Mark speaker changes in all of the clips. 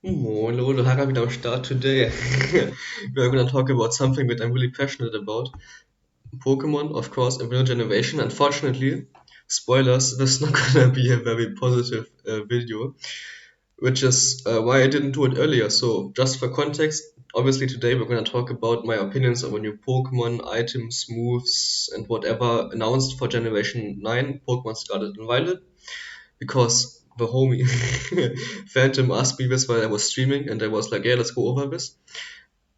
Speaker 1: Moin, the Hara wieder am Start today. We are gonna talk about something that I'm really passionate about. Pokemon, of course, a new generation. Unfortunately, spoilers, this is not gonna be a very positive video, which is why I didn't do it earlier. So, just for context, obviously today we're gonna talk about my opinions on new Pokemon, items, moves, and whatever announced for Generation 9, Pokemon Scarlet and Violet, because the homie Phantom asked me this while I was streaming, and I was like, yeah, let's go over this.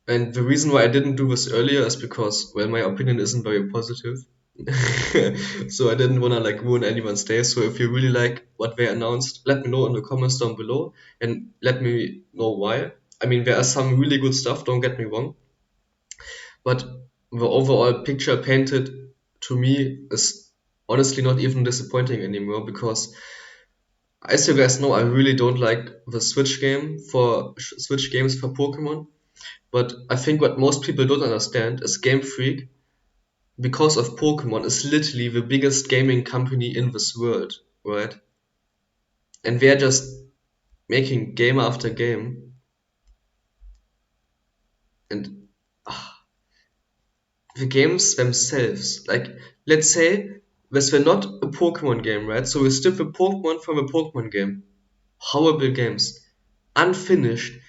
Speaker 1: And the reason why I didn't do this earlier is because, well, my opinion isn't very positive. So I didn't wanna like ruin anyone's day. So if you really like what they announced, let me know in the comments down below and let me know why. I mean, there are some really good stuff, don't get me wrong, but the overall picture painted to me is honestly not even disappointing anymore because, as you guys know, I really don't like the Switch games for Pokemon. But I think what most people don't understand is Game Freak, because of Pokemon, is literally the biggest gaming company in this world, right? And they're just making game after game, and the games themselves, like, let's say this were not a Pokemon game, right? So we strip the Pokemon from a Pokemon game. Horrible games, unfinished,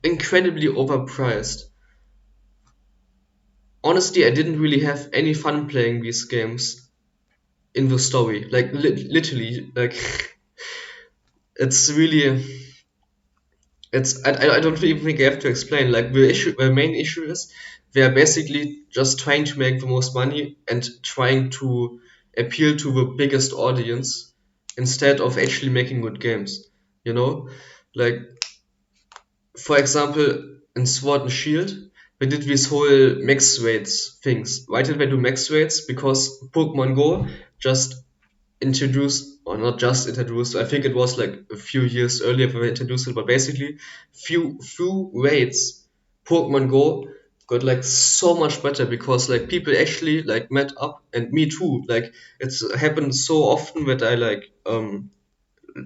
Speaker 1: incredibly overpriced. Honestly, I didn't really have any fun playing these games in the story. Like literally, like it's really, I don't even think I have to explain. Like the main issue is they are basically just trying to make the most money and trying to appeal to the biggest audience instead of actually making good games. You know, like, for example, in Sword and Shield, they did these whole max rates things. Why did they do max rates? Because Pokemon Go just introduced, or not just introduced, I think it was like a few years earlier when they introduced it, but basically few raids, Pokemon Go got like so much better because like people actually like met up, and me too. Like, it's happened so often that I like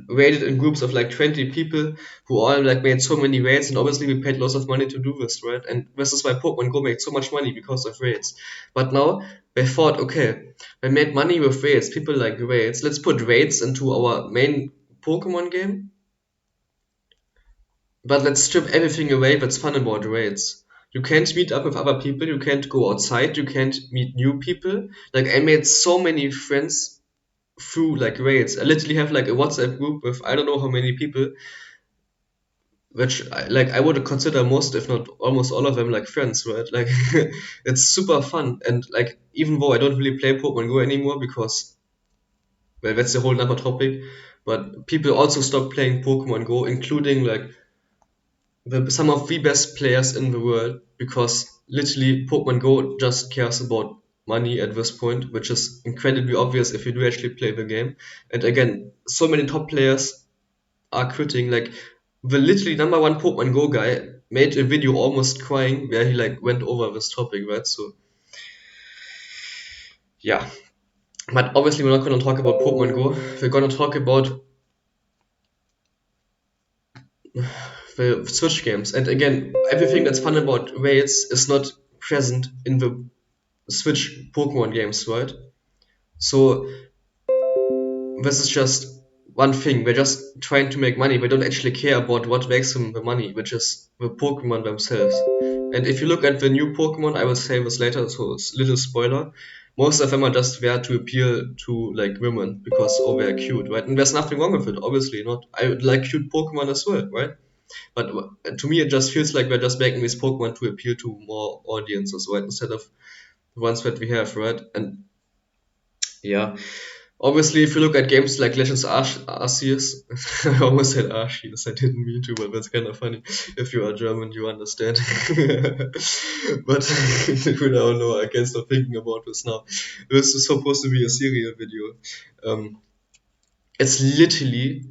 Speaker 1: raided in groups of like 20 people who all like made so many raids, and obviously we paid lots of money to do this, right? And this is why Pokemon Go made so much money, because of raids. But now they thought, okay, we made money with raids, people like raids, let's put raids into our main Pokemon game, but let's strip everything away that's fun about raids. You can't meet up with other people, you can't go outside, you can't meet new people. Like, I made so many friends through like raids. I literally have like a WhatsApp group with I don't know how many people, which I would consider most, if not almost all of them, like friends, right? Like, it's super fun, and like, even though I don't really play Pokemon Go anymore because, well, that's a whole nother topic, but people also stopped playing Pokemon Go, including like some of the best players in the world, because literally Pokemon Go just cares about money at this point, which is incredibly obvious if you do actually play the game. And again, so many top players are quitting. Like, the literally number one Pokemon Go guy made a video almost crying where he like went over this topic, right? So yeah. But obviously we're not gonna talk about Pokemon Go. We're gonna talk about the Switch games. And again, everything that's fun about raids is not present in the Switch Pokemon games, right? So this is just one thing. We're just trying to make money. We don't actually care about what makes them the money, which is the Pokemon themselves. And if you look at the new Pokemon, I will say this later, so it's a little spoiler. Most of them are just there to appeal to like women because, oh, they're cute, right? And there's nothing wrong with it, obviously not. I would like cute Pokemon as well, right? But to me, it just feels like we're just making these Pokemon to appeal to more audiences, right? Instead of the ones that we have, right? And yeah, obviously, if you look at games like Legends Arceus, I almost said Arceus, I didn't mean to, but that's kind of funny. If you are German, you understand. But if you don't know, I can stop thinking about this now. This is supposed to be a serial video. Um, it's literally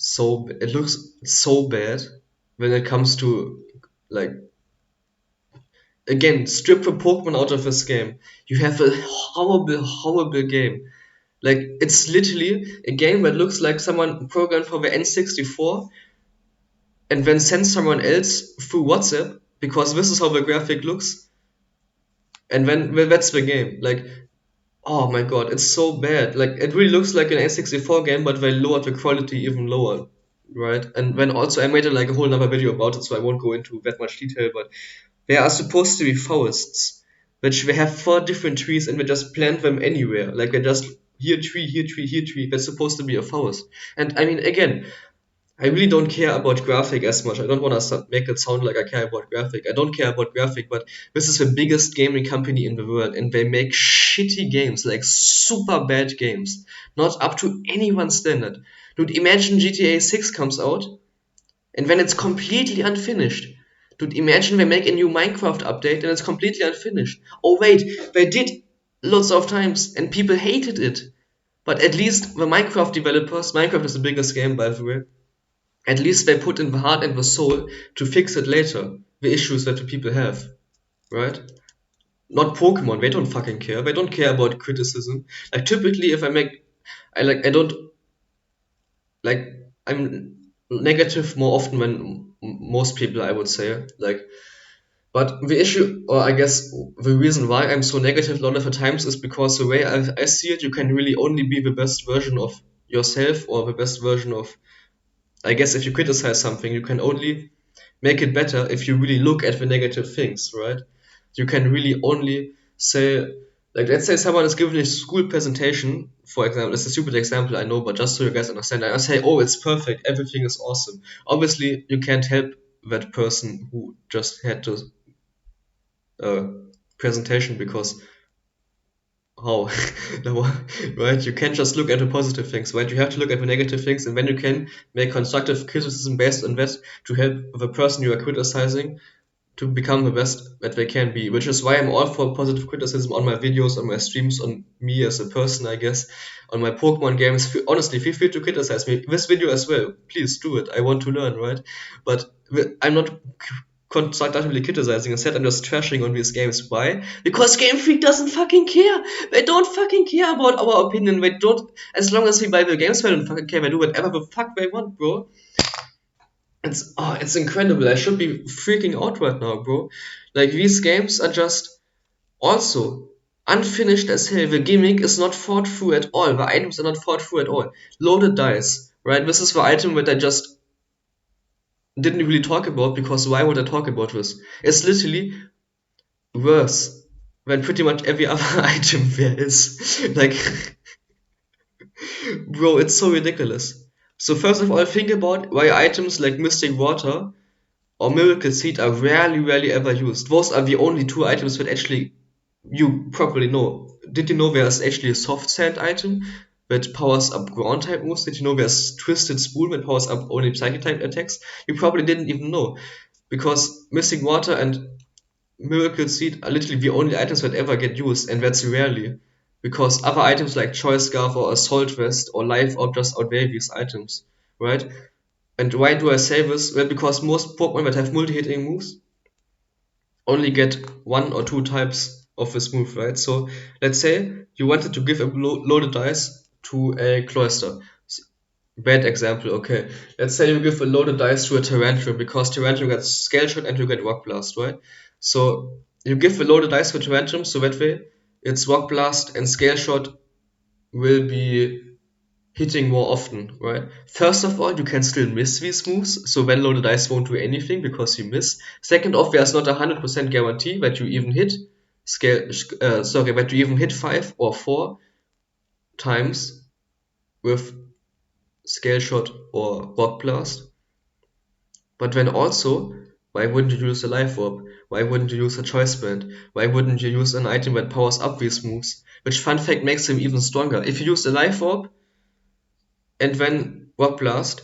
Speaker 1: it looks so bad when it comes to, like, again, strip the Pokemon out of this game. You have a horrible, horrible game. Like, it's literally a game that looks like someone programmed for the N64 and then send someone else through WhatsApp because this is how the graphic looks, and then well, that's the game. Like, oh my god, it's so bad. Like, it really looks like an N64 game, but they lowered the quality even lower, right? And then also I made like a whole other video about it, so I won't go into that much detail. But they are supposed to be forests, which they have 4 different trees, and they just plant them anywhere. Like they just here tree, here tree, here tree. That's supposed to be a forest. And I mean, again, I really don't care about graphic as much. I don't want to make it sound like I care about graphic. I don't care about graphic, but this is the biggest gaming company in the world, and they make shitty games, like super bad games, not up to anyone's standard. Dude, imagine GTA 6 comes out, and when it's completely unfinished. Dude, imagine they make a new Minecraft update and it's completely unfinished. Oh wait, they did lots of times and people hated it. But at least the Minecraft developers, Minecraft is the biggest game by the way, at least they put in the heart and the soul to fix it later, the issues that the people have, right? Not Pokemon, they don't fucking care. They don't care about criticism. Like typically if I don't like I'm negative more often than most people I would say. Like but the issue, or I guess the reason why I'm so negative a lot of the times is because the way I see it, you can really only be the best version of yourself or the best version of, I guess if you criticize something, you can only make it better if you really look at the negative things, right? You can really only say, like, let's say someone is giving a school presentation, for example, it's a stupid example, I know, but just so you guys understand, I say, oh, it's perfect, everything is awesome. Obviously, you can't help that person who just had to uh, presentation because how no, right, you can't just look at the positive things, right? You have to look at the negative things, and then you can make constructive criticism based on that to help the person you are criticizing to become the best that they can be, which is why I'm all for positive criticism on my videos, on my streams, on me as a person, I guess, on my Pokemon games. Honestly, feel free to criticize me. This video as well, please do it. I want to learn, right? But I'm not constructively criticizing. Instead, I'm just trashing on these games. Why? Because Game Freak doesn't fucking care. They don't fucking care about our opinion. They don't. As long as we buy the games, they don't fucking care. They do whatever the fuck they want, bro. It's incredible. I should be freaking out right now, bro. Like these games are just also unfinished as hell. The gimmick is not thought through at all. The items are not thought through at all. Loaded dice, right? This is the item that I just didn't really talk about because why would I talk about this? It's literally worse than pretty much every other item there is. Like, bro, it's so ridiculous. So first of all, think about why items like Mystic Water or Miracle Seed are rarely ever used. Those are the only 2 items that actually you probably know. Did you know there's actually a soft sand item that powers up ground type moves? Did you know there's Twisted Spoon that powers up only psychic type attacks? You probably didn't even know. Because Mystic Water and Miracle Seed are literally the only items that ever get used, and that's rarely. Because other items like Choice Scarf or Assault Vest or Life Orb just outweigh these items, right? And why do I say this? Well, because most Pokemon that have multi-hitting moves only get 1 or 2 types of this move, right? So let's say you wanted to give a loaded dice to a Cloyster. Bad example, okay. Let's say you give a loaded dice to a Tyrantrum because Tyrantrum gets Scale Shot and you get Rock Blast, right? So you give a loaded dice for Tyrantrum, so that way its Rock Blast and Scale Shot will be hitting more often, right? First of all, you can still miss these moves, so when loaded dice won't do anything because you miss. Second off, there's not a 100% guarantee that you even hit that you even hit 5 or 4 times with Scale Shot or Rock Blast. But then also, why wouldn't you use a Life Orb? Why wouldn't you use a Choice Band? Why wouldn't you use an item that powers up these moves? Which, fun fact, makes them even stronger. If you use a Life Orb and then Rock Blast,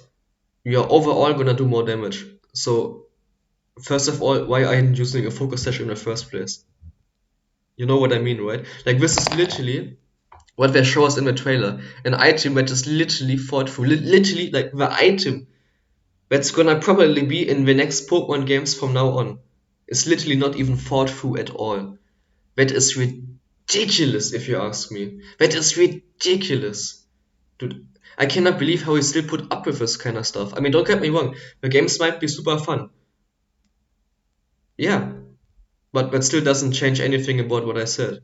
Speaker 1: you're overall gonna do more damage. So, first of all, why aren't you using a Focus Sash in the first place? You know what I mean, right? Like, this is literally what they show us in the trailer. An item that is literally fought through. Literally, like, the item that's gonna probably be in the next Pokemon games from now on is literally not even thought through at all. That is ridiculous, if you ask me. That is ridiculous. Dude, I cannot believe how he still put up with this kind of stuff. I mean, don't get me wrong, the games might be super fun. Yeah, but still doesn't change anything about what I said.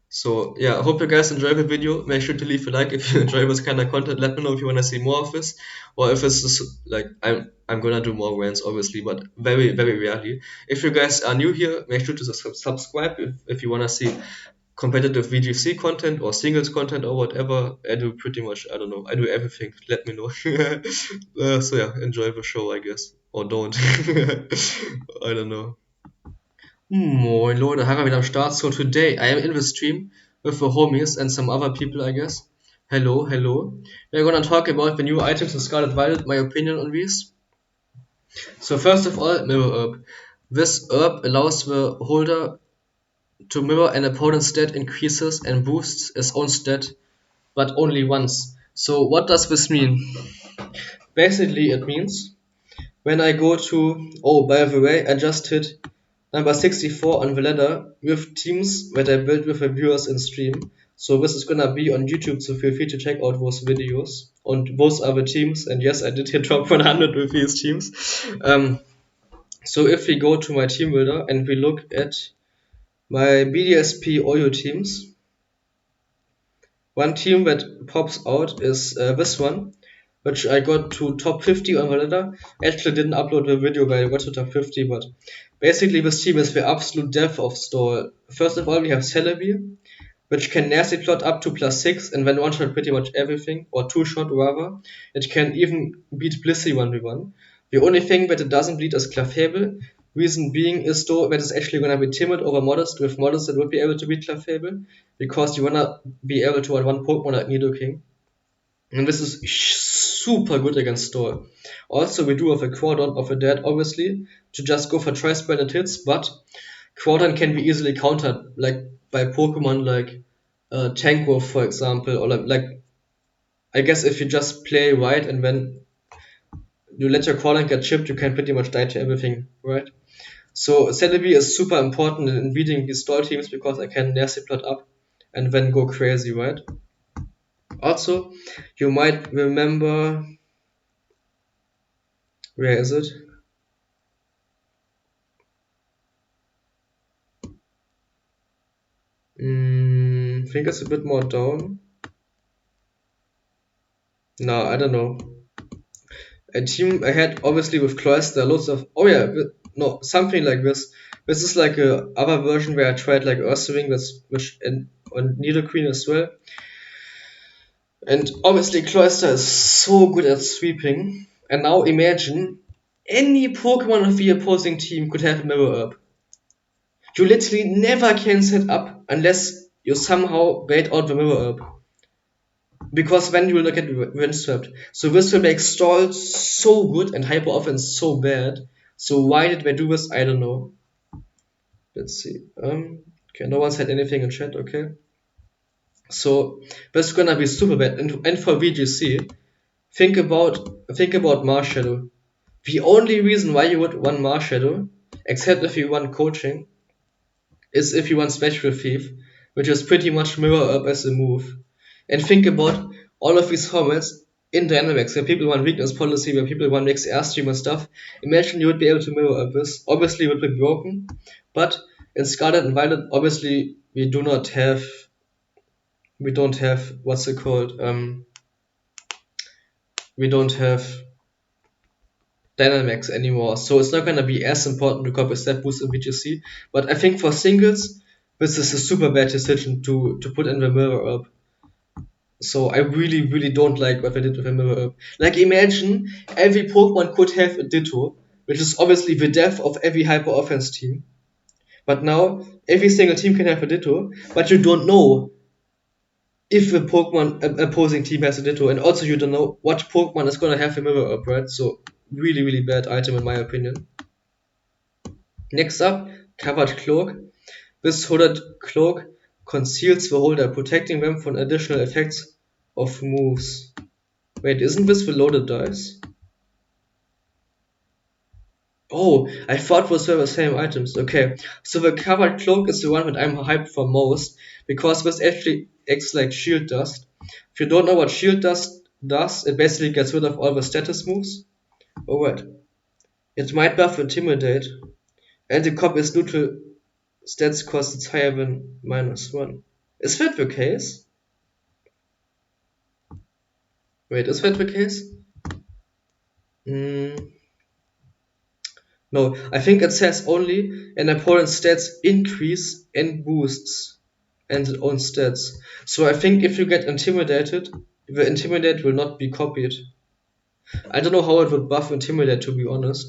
Speaker 1: So yeah, I hope you guys enjoy the video. Make sure to leave a like if you enjoy this kind of content. Let me know if you want to see more of this, or if it's just, like I'm gonna do more rants obviously, but very rarely. If you guys are new here, make sure to subscribe if you want to see competitive VGC content or singles content or whatever. I do pretty much, I don't know, I do everything. Let me know. So yeah, enjoy the show, I guess, or don't. I don't know. Moin Leute, Harry wieder am Start. So today I am in the stream with the homies and some other people, I guess. Hello. We're gonna talk about the new items in Scarlet Violett, my opinion on these. So first of all, Mirror Herb. This herb allows the holder to mirror an opponent's stat increases and boosts his own stat, but only once. So what does this mean? Basically it means when I go to, oh by the way, I just hit number 64 on the ladder with teams that I built with the viewers in stream. So this is gonna be on YouTube, so feel free to check out those videos. And those are the teams, and yes, I did hit top 100 with these teams. So if we go to my team builder and we look at my BDSP Oyo teams, one team that pops out is this one, which I got to top 50 on the ladder. Actually didn't upload the video where I got to top 50, but basically this team is the absolute death of stall. First of all, we have Celebi, which can nasty plot up to +6 and then one-shot pretty much everything, or two-shot rather. It can even beat Blissey 1v1. The only thing that it doesn't beat is Clefable. Reason being is though that it's actually gonna be timid over modest, with modest that would be able to beat Clefable, because you wanna be able to one Pokemon like Nidoking. And this is super good against Stall. Also, we do have a Quadron of a Dead, obviously, to just go for tri-spreaded hits, but Quadron can be easily countered, like by Pokemon like Tangrowth, for example, or like I guess if you just play right and then you let your Quadron get chipped, you can pretty much die to everything, right? So Celebi is super important in beating these stall teams because I can nasty plot up and then go crazy, right? Also, you might remember, where is it? I think it's a bit more down. No, I don't know. A team I had obviously with Cloyster, loads of, oh yeah, no, something like this. This is like a other version where I tried like Earthwing, which and on Nidoqueen as well. And obviously Cloyster is so good at sweeping. And now imagine any Pokemon of the opposing team could have a Mirror Herb. You literally never can set up unless you somehow bait out the Mirror Herb. Because then you will get windswept. So this will make stall so good and hyper offense so bad. So why did they do this? I don't know. Let's see. Okay, no one said anything in chat, okay. So this is gonna be super bad. And for VGC, think about Marshadow. The only reason why you would want Marshadow, except if you want coaching, is if you want Spectral Thief, which is pretty much Mirror Up as a move. And think about all of these formats in Dynamax, where people want weakness policy, where people want mixed airstream and stuff. Imagine you would be able to mirror up this. Obviously it would be broken, but in Scarlet and Violet, obviously we don't have what's it called? We don't have Dynamax anymore, so it's not gonna be as important to copy stat boost in VGC. But I think for singles, this is a super bad decision to put in the mirror up. So I really don't like what they did with the Mirror Herb. Like imagine every Pokemon could have a Ditto, which is obviously the death of every hyper offense team. But now every single team can have a Ditto, but you don't know if the Pokemon opposing team has a Ditto, and also you don't know what Pokemon is gonna have a Mirror Herb, right? So really bad item in my opinion. Next up, covered Cloak. This hooded cloak conceals the holder, protecting them from additional effects of moves. Wait, isn't this the loaded dice? Oh, I thought those were the same items. Okay, so the covered cloak is the one that I'm hyped for most, because this actually acts like shield dust. If you don't know what shield dust does, it basically gets rid of all the status moves. Alright. It might buff Intimidate, and the cop is neutral stats cost it's higher than -1. Is that the case? Wait, is that the case? No, I think it says only an opponent's stats increase and boosts and its own stats. So I think if you get intimidated, the intimidate will not be copied. I don't know how it would buff intimidate, to be honest.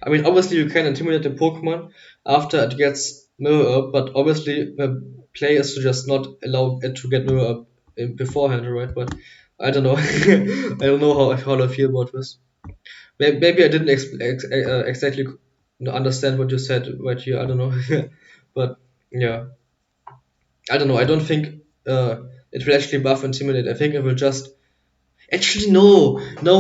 Speaker 1: I mean, obviously you can intimidate the Pokemon after it gets Mirror Up, but obviously the play is to just not allow it to get Mirror Up beforehand, right? But I don't know. I don't know how I feel about this. Maybe I didn't exactly understand what you said right here. I don't know. But yeah, I don't know. I don't think it will actually buff Intimidate. I think it will just. Actually, no,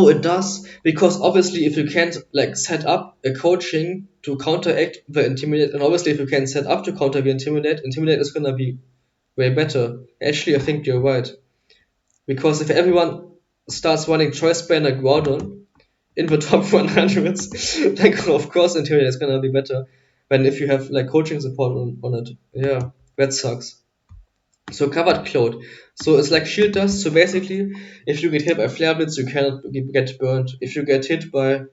Speaker 1: it does, because obviously if you can't like set up a coaching to counteract the Intimidate, and obviously if you can set up to counter the Intimidate is gonna be way better. Actually, I think you're right, because if everyone starts running Choice Band like Groudon in the top 100s, like of course Intimidate is gonna be better than if you have like coaching support on it. Yeah, that sucks. So covered cloud. So it's like shield dust. So basically, if you get hit by flare blitz, you cannot get burned. If you get hit by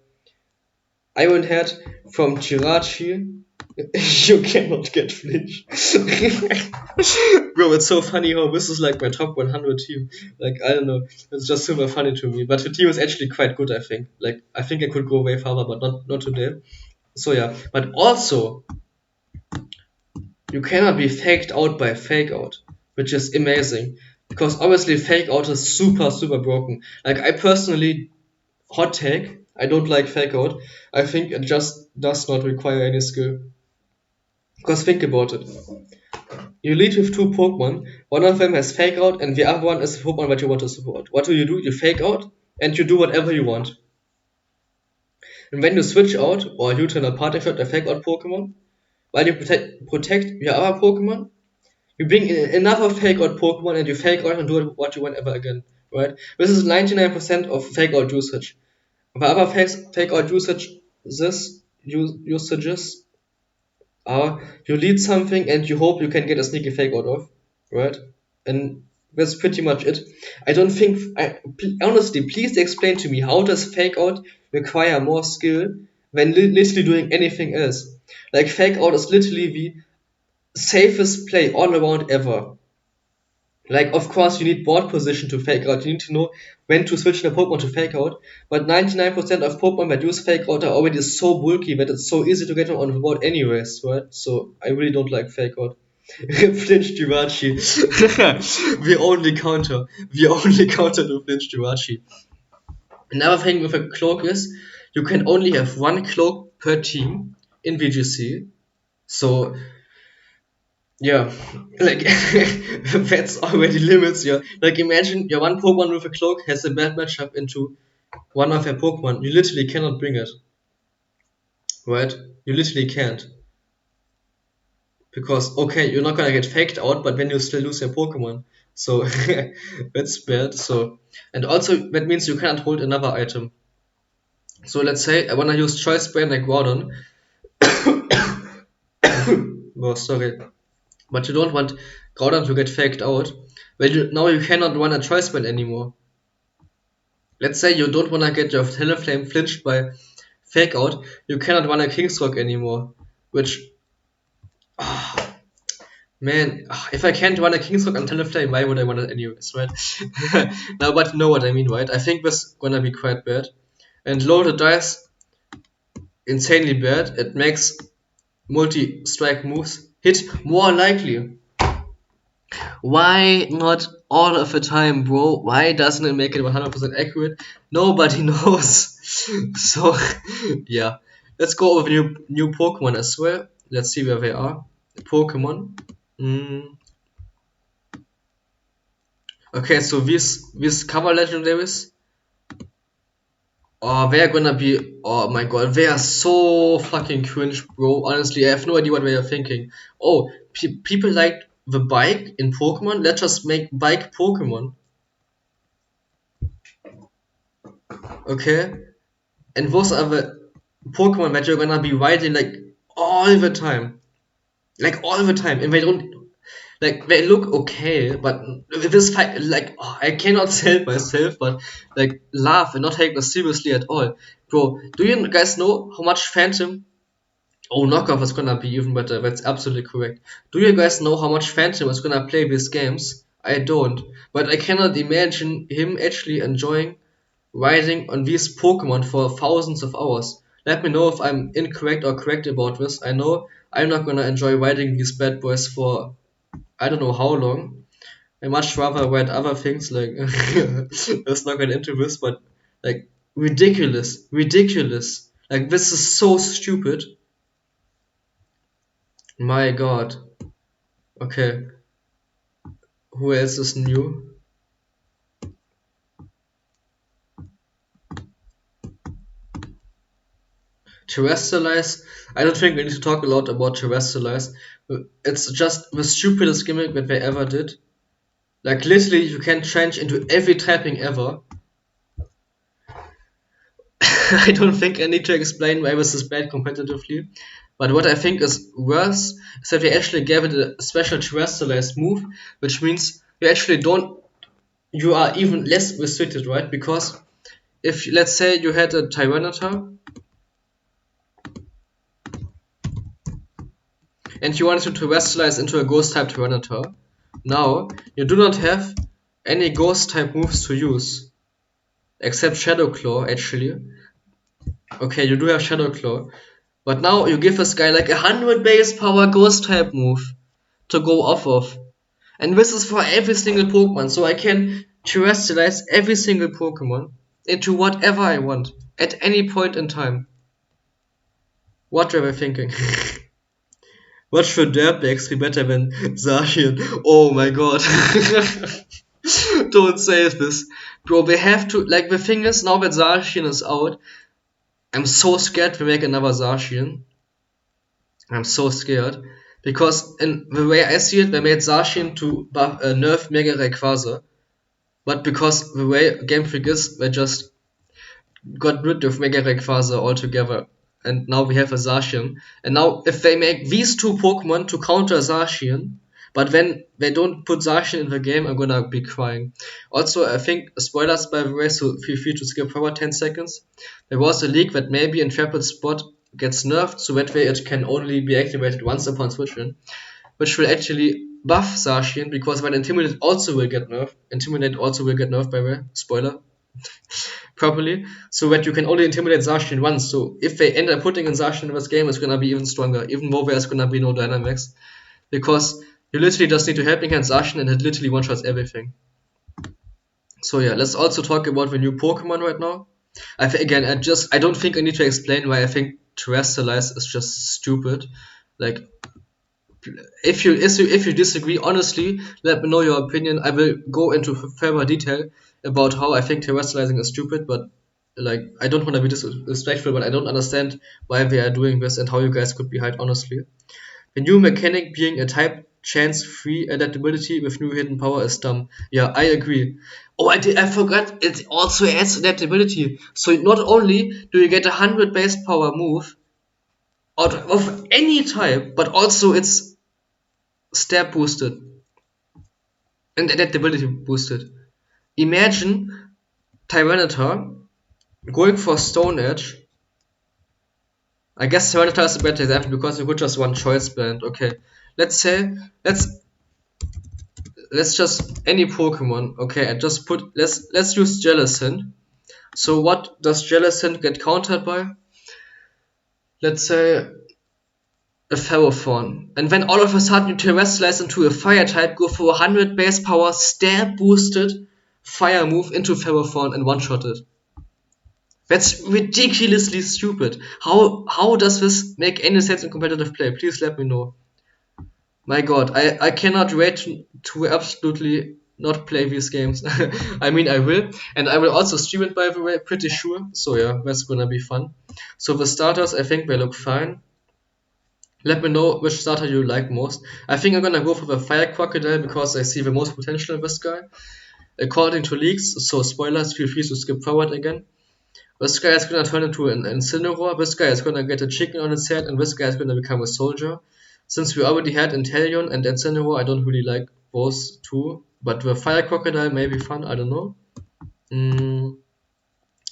Speaker 1: Iron Head from Jirachi, you cannot get flinched. Bro, it's so funny how this is like my top 100 team. Like, I don't know, it's just super funny to me. But the team is actually quite good, I think. Like, I think I could go way farther, but not today. So yeah, but also, you cannot be faked out by fake out, which is amazing. Because obviously fake out is super broken. Like I personally, hot take, I don't like fake out. I think it just does not require any skill. Because think about it. You lead with two Pokemon, one of them has fake out and the other one is the Pokemon that you want to support. What do? You fake out and you do whatever you want. And when you switch out or you turn a party shot a fake out Pokemon, while you protect your other Pokemon, you bring in another fake out Pokemon and you fake out and do what you want ever again, right? This is 99% of fake out usage. The other fake out usages are you lead something and you hope you can get a sneaky fake out of, right? And that's pretty much it. I don't think, honestly, please explain to me how does fake out require more skill than literally doing anything else? Like fake out is literally the safest play all around ever. Like, of course, you need board position to fake out. You need to know when to switch the Pokemon to fake out. But 99% of Pokemon that use fake out are already so bulky that it's so easy to get them on the board anyways, right? So I really don't like fake out. Flinch Jirachi. The only counter. The only counter to Flinch Jirachi. Another thing with a Cloak is you can only have one Cloak per team in VGC. So yeah, like that's already limits. Yeah, like imagine your one Pokemon with a Cloak has a bad matchup into one of your Pokemon. You literally cannot bring it, right? You literally can't, because okay, you're not gonna get faked out, but then you still lose your Pokemon. So that's bad. So and also that means you cannot hold another item. So let's say I wanna use Choice Band like Groudon. Oh, sorry. But you don't want Groudon to get faked out. Well, now you cannot run a Choice Band anymore. Let's say you don't want to get your Talonflame flinched by fake out, you cannot run a Kingsrock anymore. Which, man, if I can't run a Kingsrock on Talonflame, why would I run it anyways, right? Now, but you know what I mean, right? I think this is gonna be quite bad. And loaded dice, insanely bad. It makes multi-strike moves hit more likely. Why not all of the time, bro? Why doesn't it make it 100% accurate? Nobody knows. So, yeah. Let's go over new Pokemon as well. Let's see where they are. Pokemon. Okay, so these cover legendaries. Oh, they're gonna be. Oh my god, they are so fucking cringe, bro. Honestly, I have no idea what they are thinking. Oh, people like the bike in Pokemon. Let's just make bike Pokemon. Okay? And those are the Pokemon that you're gonna be riding like all the time. Like all the time. And they don't like they look okay, but this fight like I cannot help myself but like laugh and not take this seriously at all. Bro, do you guys know how much Phantom Oh, knockoff is gonna be even better. That's absolutely correct. Do you guys know how much Phantom is gonna play these games? I don't, but I cannot imagine him actually enjoying riding on these Pokemon for thousands of hours. Let me know if I'm incorrect or correct about this. I know I'm not gonna enjoy riding these bad boys for I don't know how long. I much rather ride other things like let's not get into this, but like ridiculous, ridiculous. Like this is so stupid. My God. Okay, who else is new? Terrestrialize. I don't think we need to talk a lot about Terrestrialize. It's just the stupidest gimmick that they ever did. Like literally, you can change into every typing ever. I don't think I need to explain why this is bad competitively. But what I think is worse is that they actually gave it a special Terrestrialize move, which means you actually don't. You are even less restricted, right? Because if let's say you had a Tyranitar and you wanted to terrestrialize into a ghost type Tyranitar. Now, you do not have any ghost type moves to use. Except Shadow Claw, actually. Okay, you do have Shadow Claw. But now you give this guy like 100 base power ghost type move to go off of. And this is for every single Pokemon, so I can terrestrialize every single Pokemon into whatever I want at any point in time. What were I thinking? What should Dirtbags be better than Zacian? Oh my god. Don't say this. Bro, we have to, like, the thing is, now that Zacian is out, I'm so scared to make another Zacian. I'm so scared. Because in the way I see it, they made Zacian to nerf Mega Rayquaza. But because the way Game Freak is, they just got rid of Mega Rayquaza altogether. And now we have a Zacian. And now if they make these two Pokemon to counter Zacian, but when they don't put Zacian in the game, I'm gonna be crying. Also, I think, spoilers by the way, so feel free to skip forward 10 seconds. There was a leak that maybe Intrepid Spot gets nerfed, so that way it can only be activated once upon switching, which will actually buff Zacian, because when Intimidate also will get nerfed. Intimidate also will get nerfed, by the way, spoiler. Properly, so that you can only intimidate Zacian once. So if they end up putting in Zacian in this game, it's gonna be even stronger, even though there's gonna be no Dynamax, because you literally just need to help against Zacian and it literally one-shots everything. So yeah, let's also talk about the new Pokemon right now. I don't think I need to explain why I think Terrestrialize is just stupid. Like, if you disagree, honestly, let me know your opinion. I will go into further detail about how I think terrestrializing is stupid, but like I don't want to be disrespectful, but I don't understand why they are doing this and how you guys could be hyped, honestly. The new mechanic being a type chance free adaptability with new hidden power is dumb. Yeah, I agree. Oh, I forgot, it also adds adaptability. So not only do you get 100 base power move out of any type, but also it's stab boosted and adaptability boosted. Imagine Tyranitar going for Stone Edge. I guess Tyranitar is a better example because you could just one choice band. Okay, let's say let's just any Pokemon. Okay, and just put let's use Jellicent. So what does Jellicent get countered by? Let's say a Ferrothorn. And then all of a sudden you terrestrialize into a fire type, go for 100 base power, stab boosted fire move into Ferrothorn and one-shot it. That's ridiculously stupid. How does this make any sense in competitive play? Please let me know. My god, I cannot wait to absolutely not play these games. I mean, I will. And I will also stream it, by the way, pretty sure. So yeah, that's gonna be fun. So the starters, I think they look fine. Let me know which starter you like most. I think I'm gonna go for the Fire Crocodile because I see the most potential in this guy. According to leaks, so spoilers, feel free to skip forward again. This guy is gonna turn into an Incineroar, this guy is gonna get a chicken on his head, and this guy is gonna become a soldier. Since we already had Inteleon and Incineroar, I don't really like those two. But the Fire Crocodile may be fun, I don't know.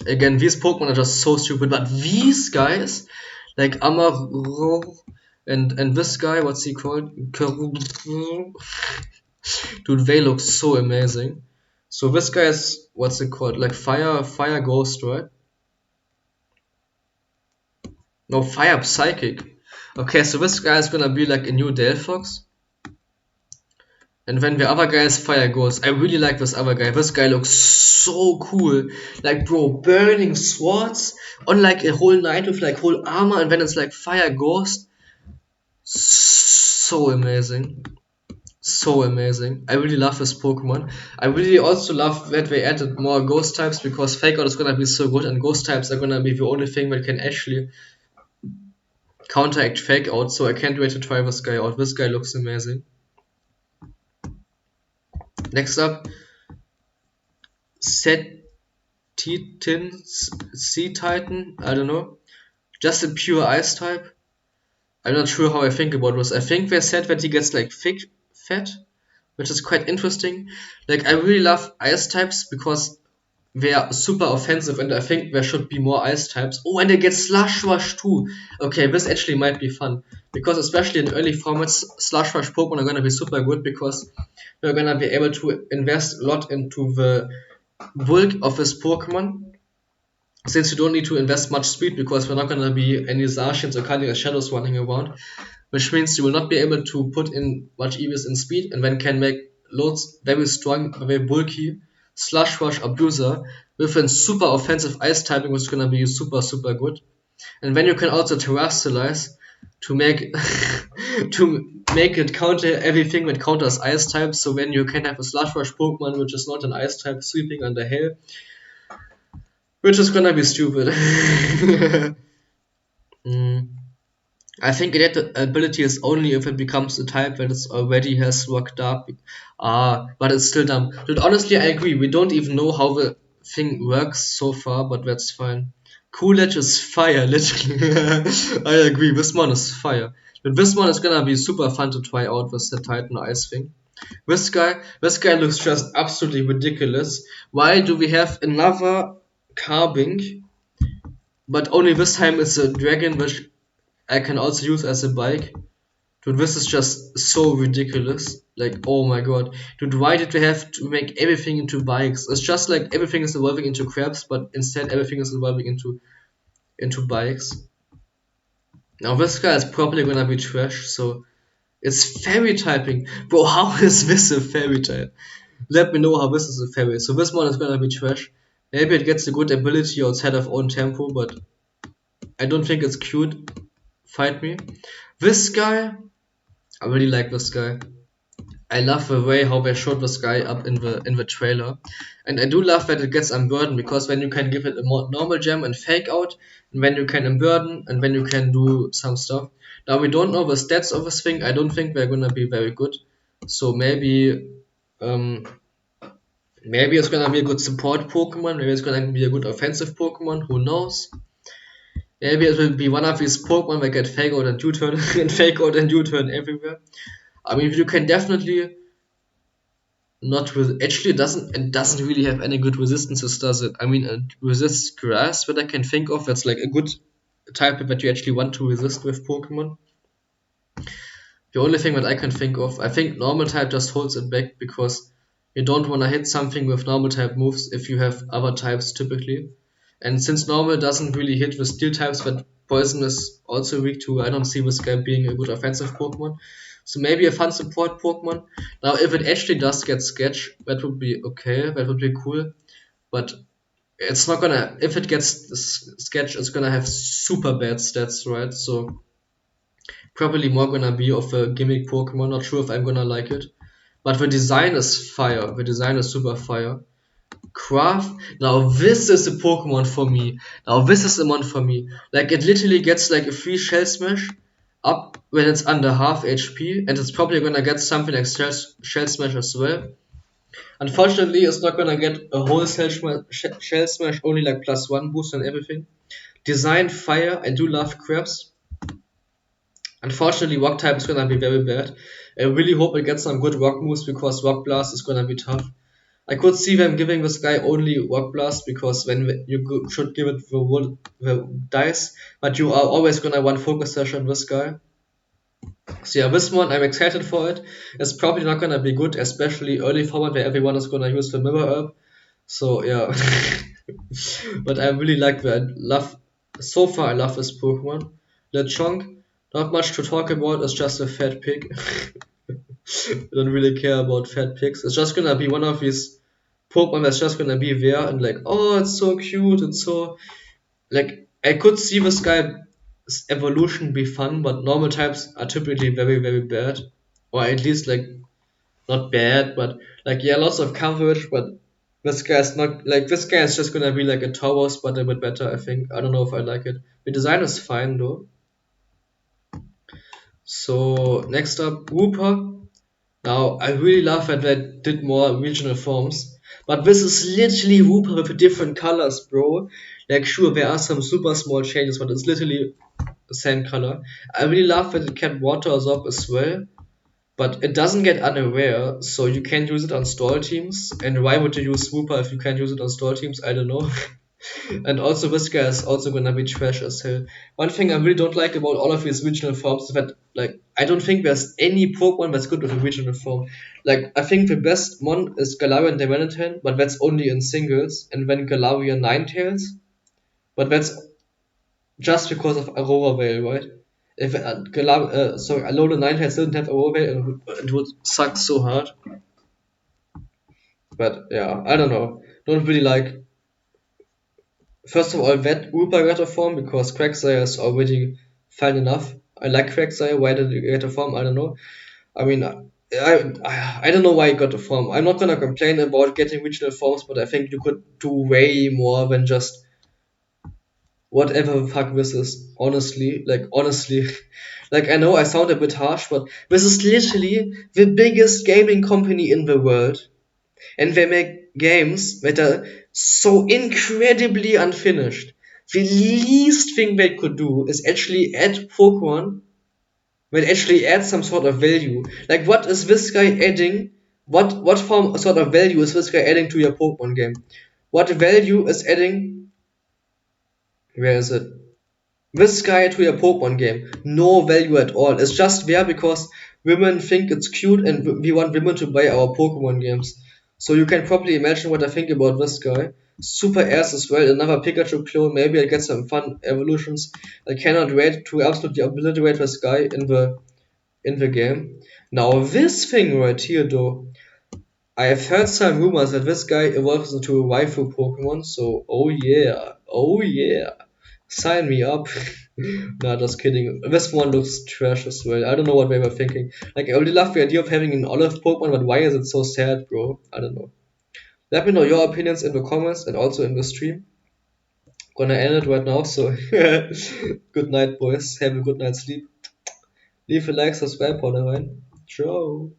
Speaker 1: Again, these Pokemon are just so stupid, but these guys, like Amaro and this guy, what's he called? Dude, they look so amazing. So this guy is, what's it called? Like Fire Ghost, right? No, Fire Psychic. Okay, so this guy is gonna be like a new Delphox. And then the other guy is Fire Ghost. I really like this other guy. This guy looks so cool. Like, bro, burning swords on like a whole knight with like whole armor, and then it's like Fire Ghost. So amazing. So amazing. I really love this Pokemon. I really also love that they added more ghost types because Fake Out is gonna be so good, and ghost types are gonna be the only thing that can actually counteract Fake Out. So I can't wait to try this guy out. This guy looks amazing. Next up, Sea Titan, I don't know. Just a pure ice type. I'm not sure how I think about this. I think they said that he gets like thick fat, which is quite interesting. Like, I really love ice types because they are super offensive, and I think there should be more ice types. Oh, and they get Slush Rush too. Okay, this actually might be fun because especially in early formats, Slush Rush Pokemon are gonna be super good because we're gonna be able to invest a lot into the bulk of this Pokemon. Since you don't need to invest much speed because we're not gonna be any Zacians or Cardiac Shadows running around, which means you will not be able to put in much EVs in speed and then can make loads very strong, very bulky Slush Rush Abuser with a super offensive ice typing, which is gonna be super good. And then you can also terrestrialize to make to make it counter everything that counters ice types. So then you can have a Slush Rush Pokemon which is not an ice type sweeping under hail, which is gonna be stupid. I think that ability is only if it becomes a type that is already has rocked up. But it's still dumb. Dude, honestly, I agree. We don't even know how the thing works so far, but that's fine. Coolidge is fire, literally. I agree. This one is fire. But this one is gonna be super fun to try out with the Titan Ice thing. This guy looks just absolutely ridiculous. Why do we have another Carbink? But only this time it's a dragon, which I can also use as a bike. Dude, this is just so ridiculous. Like, oh my god. Dude, why did we have to make everything into bikes? It's just like everything is evolving into crabs, but instead everything is evolving into bikes. Now this guy is probably gonna be trash, so it's fairy typing. Bro, how is this a fairy type? Let me know how this is a fairy. So this one is gonna be trash. Maybe it gets a good ability outside of own tempo, but I don't think it's cute. Fight me. This guy, I really like this guy. I love the way how they showed this guy up in the trailer, and I do love that it gets unburdened because then you can give it a more normal gem and fake out, and then you can unburden, and then you can do some stuff. Now we don't know the stats of this thing. I don't think they're gonna be very good, so maybe maybe it's gonna be a good support Pokemon. Maybe it's gonna be a good offensive Pokemon. Who knows? Maybe it will be one of these Pokemon that get fake out and U-turn and fake out and U-turn everywhere. I mean, you can definitely not actually it doesn't really have any good resistances, does it? I mean, it resists grass, but I can think of that's like a good type that you actually want to resist with Pokemon. The only thing that I can think of, I think normal type just holds it back because you don't want to hit something with normal type moves if you have other types typically. And since normal doesn't really hit with steel types, but poison is also weak to, I don't see this guy being a good offensive Pokemon. So maybe a fun support Pokemon. Now, if it actually does get Sketch, that would be okay, that would be cool. But it's not gonna, if it gets Sketch, it's gonna have super bad stats, right? So probably more gonna be of a gimmick Pokemon. Not sure if I'm gonna like it. But the design is fire. The design is super fire. Craft. Now this is a Pokemon for me. Now this is the one for me. Like, it literally gets like a free Shell Smash, up when it's under half HP, and it's probably gonna get something like Shell Smash as well. Unfortunately, it's not gonna get a whole Shell Smash, only like +1 boost and everything. Design Fire, I do love crabs. Unfortunately, Rock type is gonna be very bad. I really hope it gets some good Rock moves because Rock Blast is gonna be tough. I could see them giving this guy only Rock Blast because when should give it the dice, but you are always gonna want Focus Sash on this guy. So yeah, this one I'm excited for it. It's probably not gonna be good, especially early format where everyone is gonna use the Mirror Herb. So yeah, but I really like that. Love so far. I love this Pokemon. Lechonk, not much to talk about. It's just a fat pig. I don't really care about fat pigs. It's just gonna be one of these Pokemon that's just gonna be there and like, oh, it's so cute. It's so like I could see this guy's evolution be fun, but normal types are typically very very bad, or at least like not bad, but like yeah, lots of coverage. But this guy's not like this guy is just gonna be like a Tauros, but a bit better. I think. I don't know if I like it. The design is fine though. So next up, Wooper. Now I really love that they did more regional forms, but this is literally Wooper with different colors, bro. Like sure, there are some super small changes, but it's literally the same color. I really love that it kept Water Absorb as well, but it doesn't get unaware, so you can't use it on stall teams. And why would you use Swooper if you can't use it on stall teams? I don't know. And also, this guy is also gonna be trash as hell. One thing I really don't like about all of these regional forms is that, like, I don't think there's any Pokemon that's good with a regional form. Like, I think the best one is Galarian Dimension, but that's only in singles, and then Galarian Ninetales, but that's just because of Aurora Veil, right? If Alola Ninetales didn't have Aurora Veil, it would suck so hard. But yeah, I don't know. Don't really like. First of all, that Uber got a form because Quagsire is already fine enough. I like Quagsire. Why did he get a form? I don't know. I mean, I don't know why he got a form. I'm not gonna complain about getting regional forms, but I think you could do way more than just whatever the fuck this is. Honestly, like I know I sound a bit harsh, but this is literally the biggest gaming company in the world, and they make games that are so incredibly unfinished. The least thing they could do is actually add Pokemon that actually add some sort of value. Like, what is this guy adding? What form sort of value is this guy adding to your Pokemon game? What value is adding? Where is it? This guy to your Pokemon game. No value at all. It's just there because women think it's cute and we want women to buy our Pokemon games. So you can probably imagine what I think about this guy. Super ass as well, another Pikachu clone. Maybe I get some fun evolutions. I cannot wait to absolutely obliterate this guy in the game. Now this thing right here though, I have heard some rumors that this guy evolves into a waifu Pokemon, so oh yeah, sign me up. Nah, just kidding. This one looks trash as well. I don't know what they were thinking. Like, I really love the idea of having an olive Pokemon, but why is it so sad, bro? I don't know. Let me know your opinions in the comments and also in the stream. Gonna end it right now, so good night, boys. Have a good night's sleep. Leave a like, subscribe, haut rein. Ciao.